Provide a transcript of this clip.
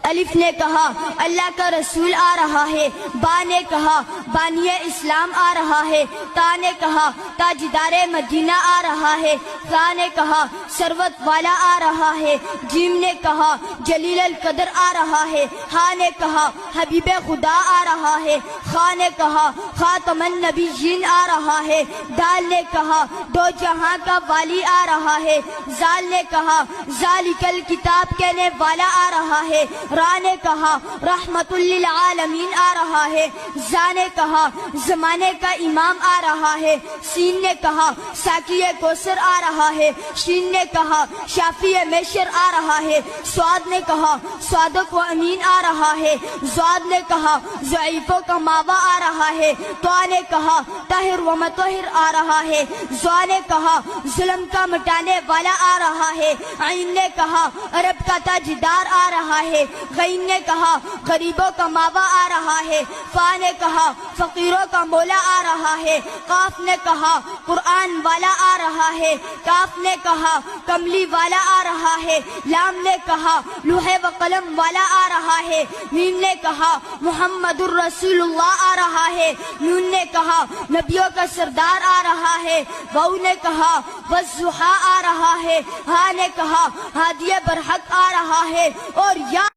الف نے کہا اللہ کا رسول آ رہا ہے، با نے کہا بانی اسلام آ رہا ہے، تا نے کہا تاجدار مدینہ آ رہا ہے، ثا نے کہا ثروت والا آ رہا ہے، جیم نے کہا جلیل القدر آ رہا ہے، ہا نے کہا حبیب خدا آ رہا ہے، خا نے کہا خاتم النبیین آ رہا ہے، دال نے کہا دو جہاں کا والی آ رہا ہے، زال نے کہا ذالک الکتاب کہنے والا آ رہا ہے، را نے کہا رحمت للعالمین آ رہا ہے، زا نے کہا زمانے کا امام آ رہا ہے، سین نے کہا ساقی کوثر آ رہا ہے، شین نے کہا شافی میشر آ رہا ہے، سواد نے کہا صادق و امین آ رہا ہے، زواد نے کہا ضعیفوں کا ماوا آ رہا ہے، طا نے کہا طاہر و مطہر آ رہا ہے، زوا نے کہا ظلم کا مٹانے والا آ رہا ہے، عین نے کہا عرب کا تاجدار آ رہا ہے، غین نے کہا غریبوں کا ماوا آ رہا ہے، فا نے کہا فقیروں کا مولا آ رہا ہے، قاف نے کہا قرآن والا آ رہا ہے، کاف نے کہا کملی والا آ رہا ہے، لام نے کہا لوح و قلم والا آ رہا ہے، میم نے کہا محمد الرسول اللہ آ رہا ہے، نون نے کہا نبیوں کا سردار آ رہا ہے، واو نے کہا والضحیٰ آ رہا ہے، ہا نے کہا ہادی برحق آ رہا ہے، اور یا